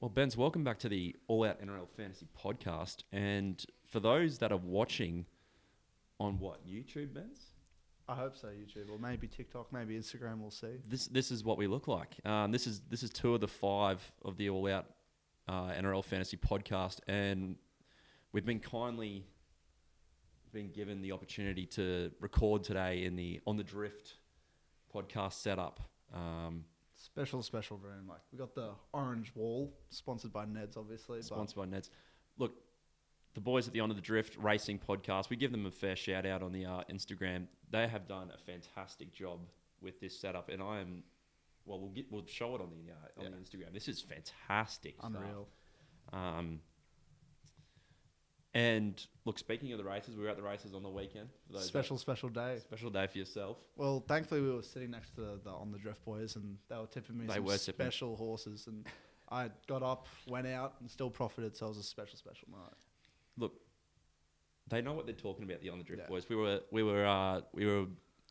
Well, Benz, welcome back to the All Out NRL Fantasy Podcast. And for those that are watching on YouTube, Benz? I hope so, YouTube, or maybe TikTok, maybe Instagram. We'll see. This is what we look like. This is 2 of the 5 of the All Out NRL Fantasy Podcast, and we've been kindly given the opportunity to record today in the On the Drift podcast setup. Special room. Like, we got the orange wall, sponsored by Neds, obviously. Sponsored by Neds. Look, the boys at the On the Drift Racing Podcast, we give them a fair shout out on the Instagram. They have done a fantastic job with this setup, and we'll show it on the Instagram. This is fantastic. Unreal. Stuff. And look, speaking of the races, we were at the races on the weekend. Special day. Special day for yourself. Well, thankfully we were sitting next to the On the Drift boys, and they were tipping me special horses, and I got up, went out, and still profited. So it was a special night. Look, they know what they're talking about. The On the Drift boys. We were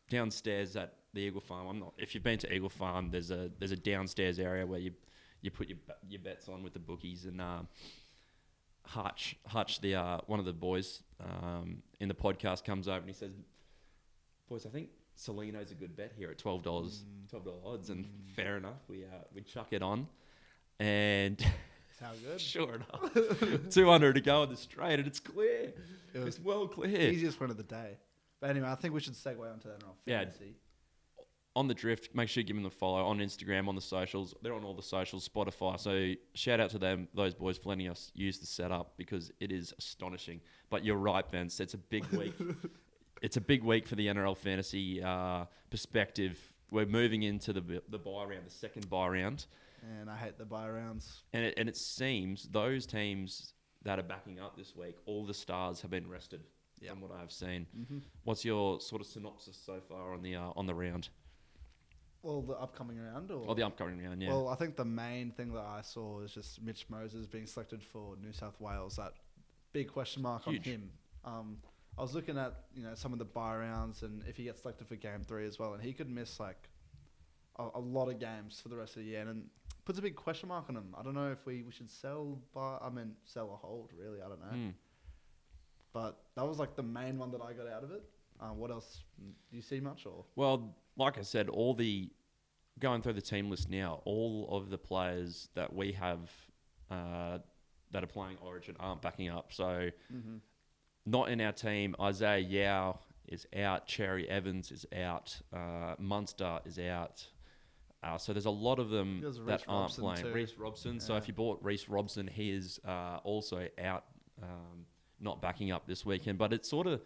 downstairs at the Eagle Farm. If you've been to Eagle Farm, there's a downstairs area where you put your bets on with the bookies, and Hutch, the one of the boys in the podcast comes over and he says, "Boys, I think Salino's a good bet here at $12 odds." And fair enough, we chuck it on, and how good? Sure enough, 200 to go on the straight, and it's clear. It's well clear. Easiest win of the day. But anyway, I think we should segue onto that NRL fantasy. On the Drift, make sure you give them a follow on Instagram, on the socials. They're on all the socials, Spotify. So shout out to them, those boys, for letting us use the setup because it is astonishing. But you're right, Ben. It's a big week. It's a big week for the NRL fantasy perspective. We're moving into the bye round, the second bye round. And I hate the bye rounds. And it seems those teams that are backing up this week, all the stars have been rested. From what I've seen. Mm-hmm. What's your sort of synopsis so far on the round? Well, the upcoming round? Or the upcoming round, yeah. Well, I think the main thing that I saw is just Mitch Moses being selected for New South Wales. That big question mark on him. I was looking at some of the bye rounds, and if he gets selected for Game 3 as well, and he could miss like a lot of games for the rest of the year, and puts a big question mark on him. I don't know if we should sell or hold, really. I don't know. But that was like the main one that I got out of it. What else? Do you see much? Or well, like I said, going through the team list now, all of the players that we have that are playing Origin aren't backing up. So not in our team. Isaiah Yao is out. Cherry Evans is out. Munster is out. So there's a lot of them that aren't playing. Reece Robson. Yeah. So if you bought Reece Robson, he is also out, not backing up this weekend. But it sort of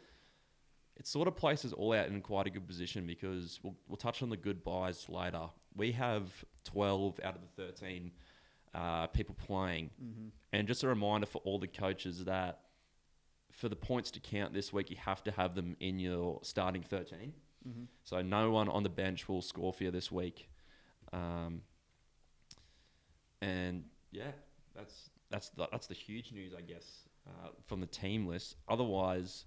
places All Out in quite a good position because we'll touch on the good buys later. We have 12 out of the 13 people playing. And just a reminder for all the coaches that for the points to count this week, you have to have them in your starting 13. So no one on the bench will score for you this week. And yeah, that's the huge news, I guess, from the team list. Otherwise,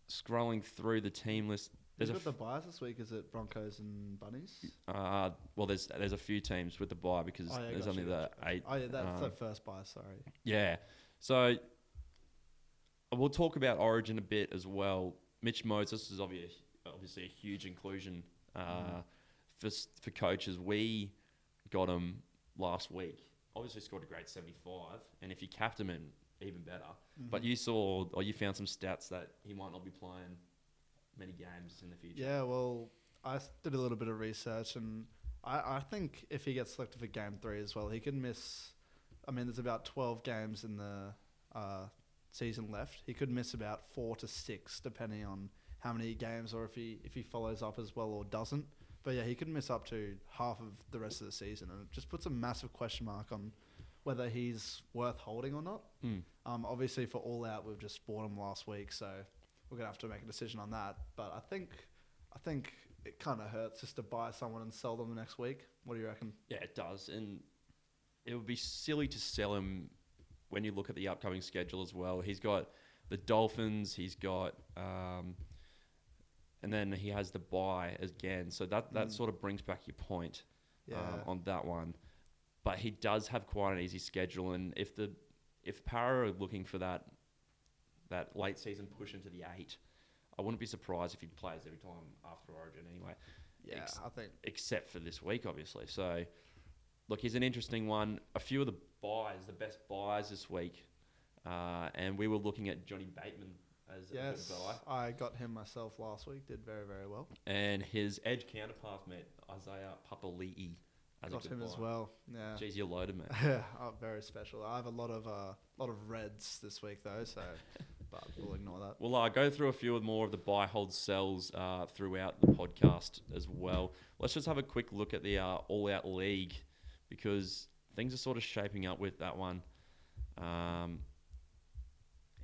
scrolling through the team list, who's got the buys this week? Is it Broncos and Bunnies? Well, there's a few teams with the buy because there's only the 8. Oh yeah, that's the first buy. Sorry. Yeah, so we'll talk about Origin a bit as well. Mitch Moses is obviously a huge inclusion for coaches. We got him last week. Obviously scored a great 75, and if you capped him in, even better. But you found some stats that he might not be playing many games in the future. Yeah, well, I did a little bit of research, and I think if he gets selected for Game 3 as well, he could miss. There's about 12 games in the season left. He could miss about 4 to 6, depending on how many games, or if he follows up as well or doesn't. But yeah, he could miss up to half of the rest of the season, and it just puts a massive question mark on whether he's worth holding or not. Obviously, for All Out, we've just bought him last week, so we're gonna have to make a decision on that. But I think it kind of hurts just to buy someone and sell them the next week. What do you reckon? Yeah, it does, and it would be silly to sell him when you look at the upcoming schedule as well. He's got the Dolphins. He's got and then he has the bye again. So that sort of brings back your point on that one. but he does have quite an easy schedule. And if Para are looking for that late season push into the 8, I wouldn't be surprised if he plays every time after Origin anyway. Yeah, I think. Except for this week, obviously. So, look, he's an interesting one. A few of the best buys this week, and we were looking at Johnny Bateman as a good buy. I got him myself last week. Did very, very well. And his edge counterpart, mate, Isaiah Papali'i. Got him as well. Yeah. Jeez, you're loaded, mate. Yeah, very special. I have a lot of reds this week though, so but we'll ignore that. Well, I go through a few more of the buy, hold, sells throughout the podcast as well. Let's just have a quick look at the All Out League because things are sort of shaping up with that one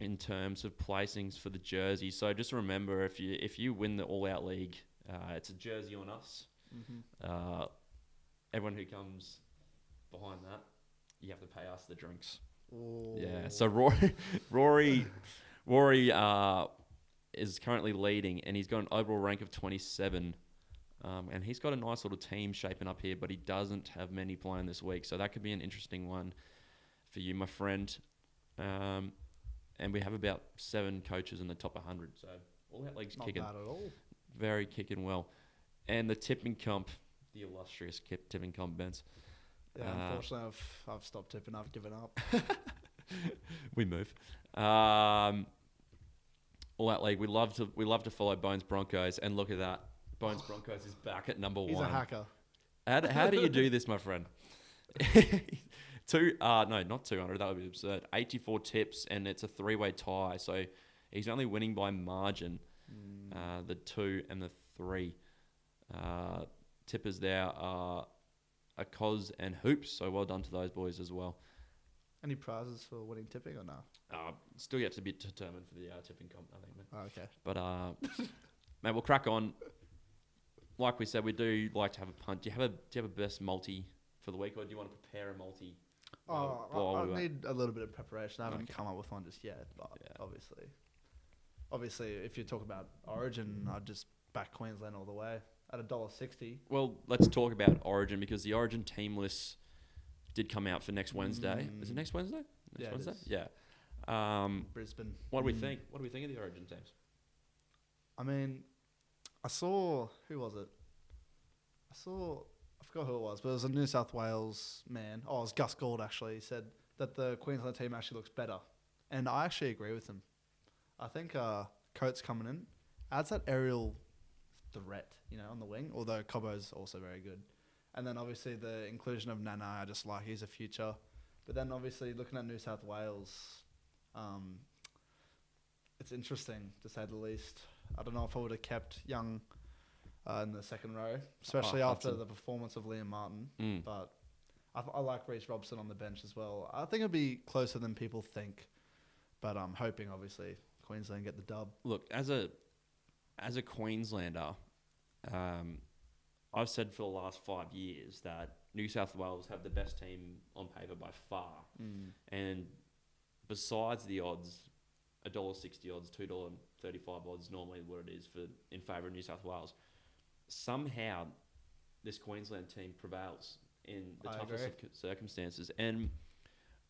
in terms of placings for the jersey. So just remember, if you win the All Out League, it's a jersey on us. Mm-hmm. Everyone who comes behind that, you have to pay us the drinks. Ooh. Yeah. So Rory is currently leading, and he's got an overall rank of 27. And he's got a nice little team shaping up here, but he doesn't have many playing this week. So that could be an interesting one for you, my friend. And we have about 7 coaches in the top 100. So all that league's kicking. Not bad at all. Very kicking well. And the tipping comp, the illustrious tipping comp, Bents. Yeah, unfortunately, I've stopped tipping. I've given up. We move. All that league, we love to follow Bones Broncos, and look at that. Bones Broncos is back at number 1. He's a hacker. How do you do this, my friend? Not 200. That would be absurd. 84 tips, and it's a 3-way tie. So he's only winning by margin. The 2 and the 3 tippers there are Cos and Hoops. So well done to those boys as well. Any prizes for winning tipping or no? Still yet to be determined for the tipping comp, I think. Man. Okay. But mate, we'll crack on. Like we said, we do like to have a punt. Do you have a best multi for the week, or do you want to prepare a multi? I need a little bit of preparation. I haven't come up with one just yet, but obviously, if you talk about Origin, I'd just back Queensland all the way at $1.60. Well, let's talk about Origin because the Origin team list did come out for next Wednesday. Is it next Wednesday? Wednesday? Yeah. Brisbane. What do we think? What do we think of the Origin teams? I mean, I saw... Who was it? I forgot who it was, but it was a New South Wales man. Oh, it was Gus Gould, actually. He said that the Queensland team actually looks better. And I actually agree with him. I think Coates coming in adds that aerial threat, on the wing, although Cobbo's also very good. And then obviously the inclusion of Nana, I just like, he's a future. But then obviously looking at New South Wales, it's interesting to say the least. I don't know if I would have kept Young in the second row, especially after the performance of Liam Martin. But I like Reece Robson on the bench as well. I think it'll be closer than people think. But I'm hoping, obviously, Queensland get the dub. Look, as a Queenslander, I've said for the last 5 years that New South Wales have the best team on paper by far. And besides the odds, $1.60 odds, $2.35 odds, normally what it is in favour of New South Wales, somehow this Queensland team prevails in the toughest of circumstances. And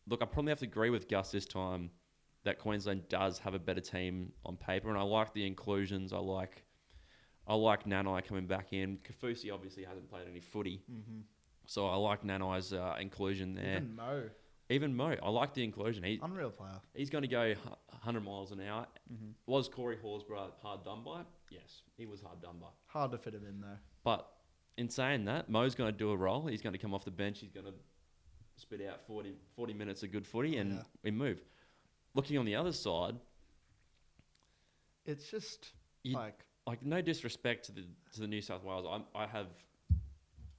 look, I probably have to agree with Gus this time that Queensland does have a better team on paper, and I like the inclusions. I like Nanai coming back in. Kafusi obviously hasn't played any footy, so I like Nanai's inclusion there. Even Mo, I like the inclusion. Unreal player. He's going to go 100 miles an hour. Was Corey Horsburgh hard done by? Yes, he was hard done by. Hard to fit him in though. But in saying that, Mo's going to do a role. He's going to come off the bench. He's going to spit out 40 minutes of good footy, and we move. Looking on the other side, it's just like no disrespect to the New South Wales.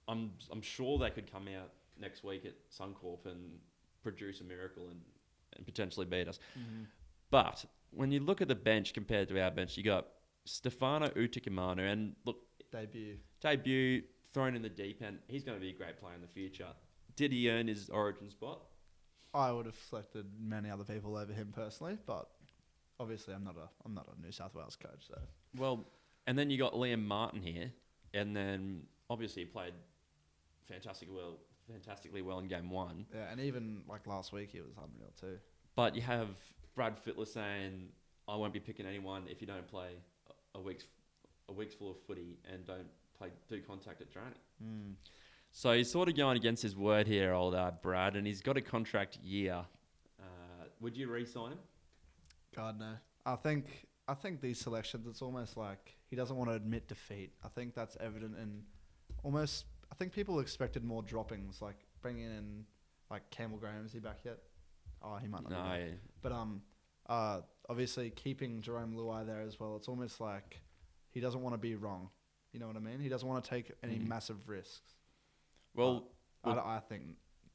I'm sure they could come out next week at Suncorp and produce a miracle and potentially beat us. But when you look at the bench compared to our bench, you got Stefano Utikamanu, and look, debut thrown in the deep end. He's going to be a great player in the future. Did he earn his Origin spot? I would have selected many other people over him personally, but obviously I'm not a New South Wales coach, so. Well, and then you got Liam Martin here, and then obviously he played fantastic well fantastically well in game one. Yeah, and even like last week, he was unreal too. But you have Brad Fittler saying, "I won't be picking anyone if you don't play a week's full of footy and don't do contact at training." Mm. So he's sort of going against his word here, old Brad, and he's got a contract year. Would you re-sign him? God no. I think these selections, it's almost like he doesn't want to admit defeat. I think that's evident in almost. I think people expected more droppings, like bringing in like Campbell Graham. Is he back yet? Oh, he might not. No. Be back. But obviously keeping Jerome Luai there as well. It's almost like he doesn't want to be wrong. You know what I mean? He doesn't want to take any massive risks. Well, I think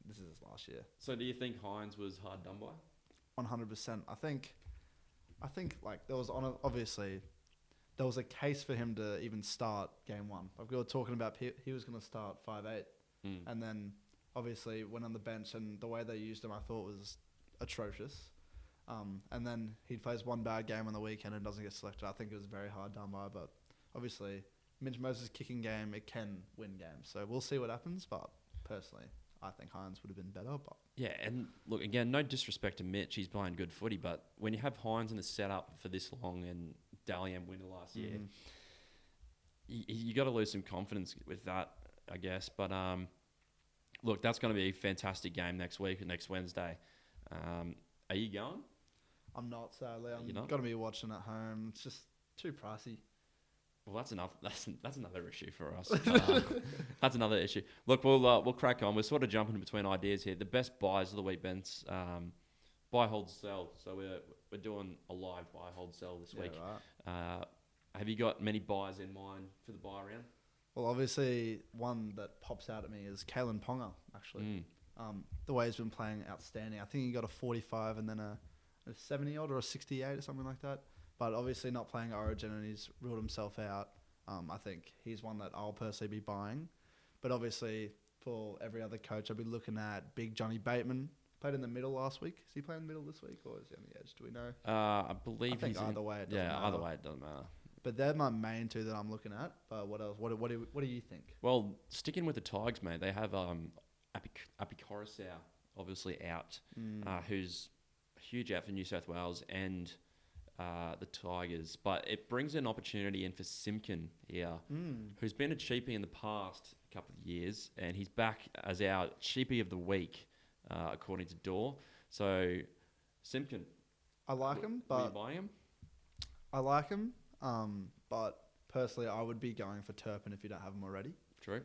this is his last year. So do you think Hines was hard done by? 100%. I think like there was obviously there was a case for him to even start game one. Like we were talking about, he was going to start 5'8", and then obviously went on the bench, and the way they used him I thought was atrocious. And then he plays one bad game on the weekend and doesn't get selected. I think it was very hard done by, but obviously Mitch Moses' kicking game, it can win games. So we'll see what happens, but personally, I think Hines would have been better. But yeah, and look, again, no disrespect to Mitch, he's playing good footy, but when you have Hines in the setup for this long and Dally M winner last year, you got to lose some confidence with that, I guess. But look, that's going to be a fantastic game next week, next Wednesday. Are you going? I'm not, sadly. I'm You're not? going to be watching at home. It's just too pricey. Well, that's enough. That's another issue for us. That's another issue. Look, we'll crack on. We're sort of jumping between ideas here. The best buys of the week, Bents. Buy, hold, sell. So we're doing a live buy, hold, sell this week. Right. Have you got many buys in mind for the buy round? Well, obviously, one that pops out at me is Kalen Ponga, actually. The way he's been playing, outstanding. I think he got a 45 and then a 70-odd or a 68 or something like that. But obviously not playing Origin, and he's ruled himself out. I think he's one that I'll personally be buying. But obviously, for every other coach, I'll be looking at big Johnny Bateman. Played in the middle last week. Is he playing in the middle this week, or is he on the edge? Do we know? I believe he's either way. It doesn't matter. Either way, it doesn't matter. But they're my main two that I'm looking at. But what else? What do you think? Well, sticking with the Tigers, mate, they have Api Coruscant obviously out, who's a huge out for New South Wales and the Tigers. But it brings an opportunity in for Simpkin here, who's been a cheapie in the past couple of years, and he's back as our cheapie of the week, according to Door. So, Simpkin. I like him, but... Are you buying him? I like him, but personally, I would be going for Turpin if you don't have him already. True.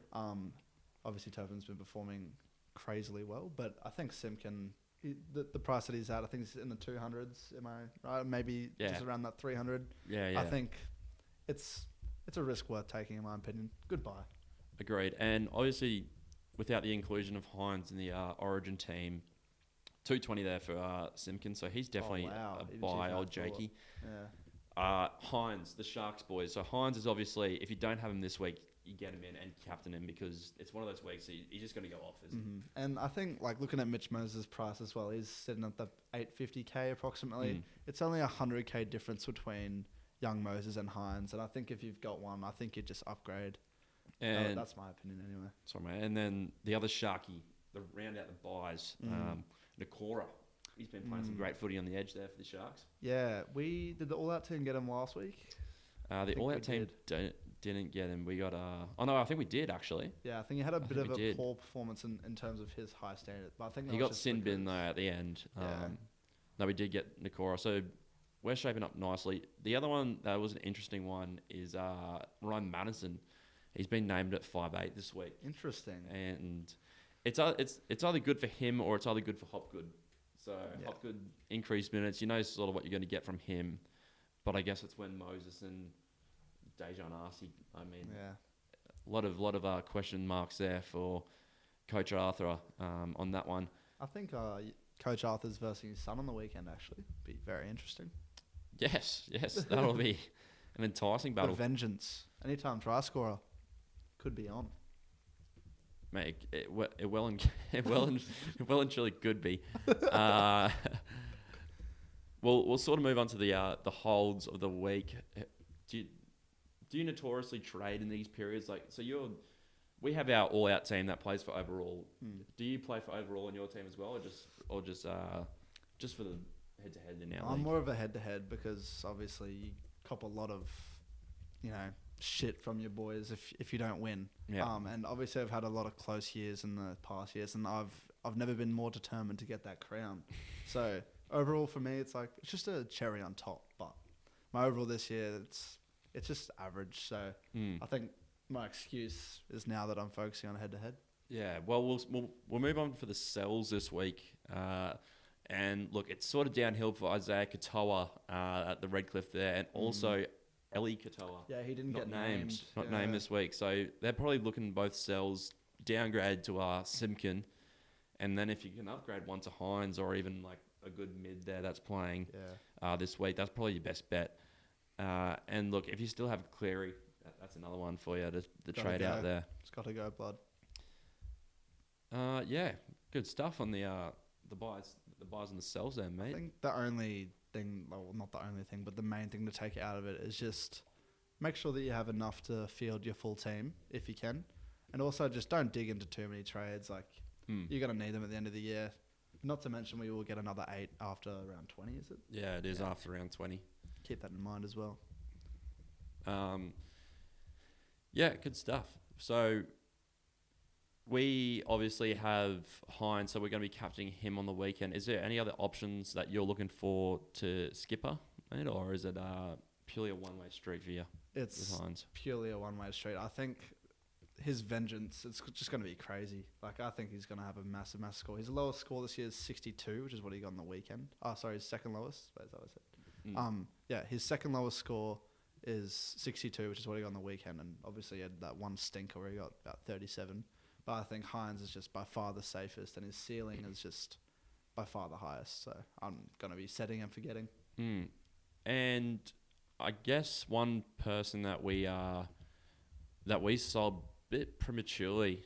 Obviously, Turpin's been performing crazily well, but I think Simpkin, the price that he's at, I think it's in the 200s. Am I right? Maybe just around that 300. Yeah. I think it's a risk worth taking, in my opinion. Goodbye. Agreed. And obviously, without the inclusion of Hines in the Origin team, 220 there for Simpkin, so he's definitely a buy, old Jakey. Yeah. Hines, the Sharks boys. So Hines is obviously, if you don't have him this week, you get him in and captain him because it's one of those weeks he's just going to go off, isn't he? And I think, like, looking at Mitch Moses' price as well, he's sitting at the 850k approximately. It's only a 100k difference between young Moses and Hines, and I think if you've got one, I think you just upgrade. And that's my opinion anyway. Sorry, mate. And then the other Sharky, the round out the buys, Nakora. He's been playing some great footy on the edge there for the Sharks. Yeah, we did the All Out team get him last week. The All Out team didn't get him. We got I think we did actually. Yeah, I think he had a bit of a poor performance in terms of his high standard. But I think he got sin bin though at the end. No, we did get Nakora. So we're shaping up nicely. The other one that was an interesting one is Ryan Madison. He's been named at 5'8" this week. Interesting. And it's either good for him or it's either good for Hopgood. So Hopgood increased minutes. You know sort of what you're going to get from him. But I guess it's when Moses and Dejan Arce. I mean, a lot of question marks there for Coach Arthur on that one. I think Coach Arthur's versus his son on the weekend actually be very interesting. Yes, that'll be an enticing battle. The vengeance. Anytime try scorer could be on. Mate, it well and truly could be. We'll sort of move on to the holds of the week. Do you notoriously trade in these periods? Like, so we have our all-out team that plays for overall. Do you play for overall in your team as well, or just for the head-to-head in our I'm league? more of a head-to-head because obviously you cop a lot of, shit from your boys if you don't win. Yeah. And obviously I've had a lot of close years in the past years, and I've never been more determined to get that crown. So overall for me, it's just a cherry on top. But my overall this year, it's just average. So I think my excuse is now that I'm focusing on head-to-head. Yeah, well, we'll move on for the sells this week. And look, it's sort of downhill for Isaiah Katoa at the Redcliffe there, and also Ellie Katoa. Yeah, he didn't get named. Not Yeah. named this week. So they're probably looking both sells downgrade to Simkin. And then if you can upgrade one to Hines or even like a good mid there that's playing this week, that's probably your best bet. And look, if you still have Cleary, that's another one for you to trade out there. It's got to go, blood. Yeah, good stuff on the buys and the sells there, mate. I think the only thing, well, not the only thing, but the main thing to take out of it is just make sure that you have enough to field your full team if you can. And also just don't dig into too many trades. You're going to need them at the end of the year. Not to mention we will get another 8 after round 20, is it? Yeah, it is after round 20. Keep that in mind as well. Yeah, good stuff. So we obviously have Hines, so we're going to be captaining him on the weekend. Is there any other options that you're looking for to skipper, mate, or is it purely a one-way street for you? It's with Hines? purely a one-way street. I think his vengeance, it's just going to be crazy. I think he's going to have a massive, massive score. His lowest score this year is 62, which is what he got on the weekend. His second lowest. Is that what I said? His second lowest score is 62, which is what he got on the weekend. And obviously he had that one stinker where he got about 37. But I think Hines is just by far the safest, and his ceiling is just by far the highest. So I'm going to be setting and forgetting. And I guess one person that we sold a bit prematurely,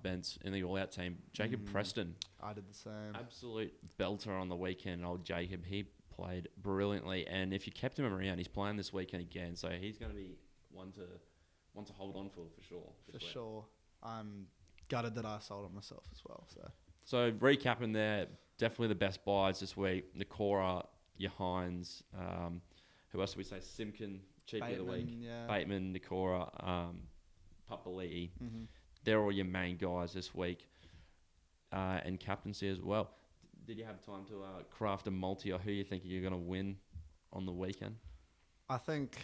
Bents, in the all-out team, Jacob Preston. I did the same. Absolute belter on the weekend, old Jacob. He played brilliantly, and if you kept him around, he's playing this weekend again, so he's going to be one to hold on for sure. For sure. I'm gutted that I sold it myself as well. So recapping there, definitely the best buys this week. Nakora, your Hines, who else do we say? Simkin, cheaply of the week. Yeah. Bateman, Nakora, Papali'i. They're all your main guys this week. And captaincy as well. Did you have time to craft a multi, or who you think you're going to win on the weekend? I think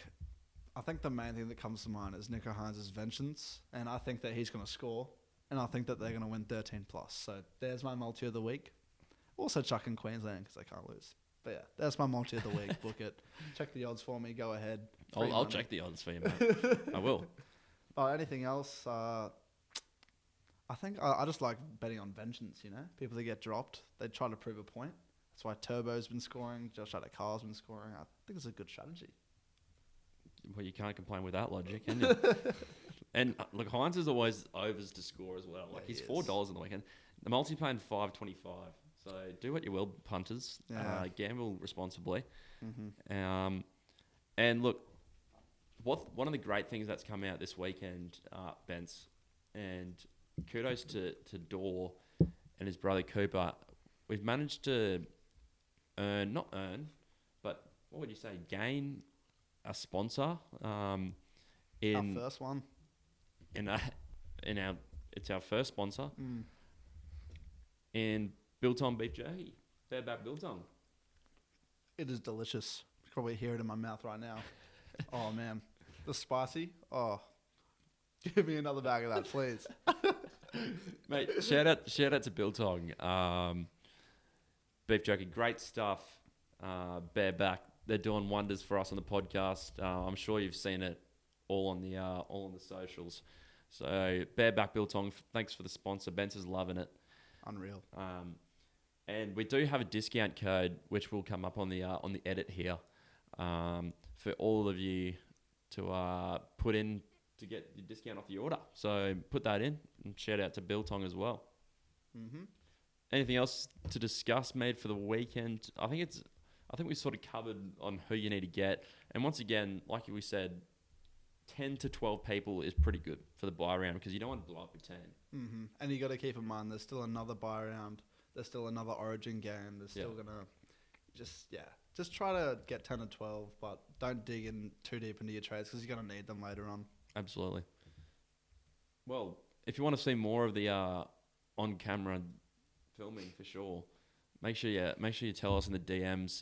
the main thing that comes to mind is Nico Hines' vengeance, and I think that he's going to score, and I think that they're going to win 13+. So there's my multi of the week. Also chuck in Queensland because they can't lose. But yeah, that's my multi of the week. Book it. Check the odds for me. Go ahead. I'll check the odds for you, mate. I will. Anything else? I think I just like betting on vengeance, People that get dropped, they try to prove a point. That's why Turbo's been scoring. Josh Adokar been scoring. I think it's a good strategy. Well, you can't complain with that logic, can you? And look, Hines is always overs to score as well. He's $4 on the weekend. The multi playing $5.25. So do what you will, punters. Yeah. Gamble responsibly. And look, one of the great things that's come out this weekend, Bents, and kudos to Dor and his brother Cooper. We've managed to not earn, but what would you say, gain a sponsor Our first one. It's our first sponsor in Biltong beef jerky. Bareback Biltong. It is delicious. You can probably hear it in my mouth right now. Oh man, the spicy. Oh, give me another bag of that, please. Mate, shout out to Biltong. Beef jerky, great stuff. Bareback, they're doing wonders for us on the podcast. I'm sure you've seen it all on the socials. So Bareback Biltong, thanks for the sponsor. Bence is loving it. Unreal. And we do have a discount code which will come up on the edit here for all of you to put in to get your discount off the order. So put that in, and shout out to Biltong as well. Anything else to discuss, made for the weekend? I think we sort of covered on who you need to get. And once again, like we said, 10 to 12 people is pretty good for the bye round because you don't want to blow up your team. Mm-hmm. And you got to keep in mind, there's still another bye round. There's still another Origin game. There's still gonna just try to get 10 to 12, but don't dig in too deep into your trades because you're gonna need them later on. Absolutely. Well, if you want to see more of the on-camera filming for sure, make sure you tell us in the DMs.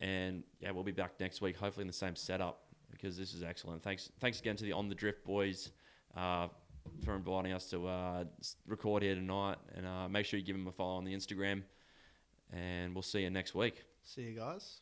And yeah, we'll be back next week, hopefully in the same setup because this is excellent. Thanks again to the On the Drift boys for inviting us to record here tonight. And make sure you give them a follow on the Instagram. And we'll see you next week. See you guys.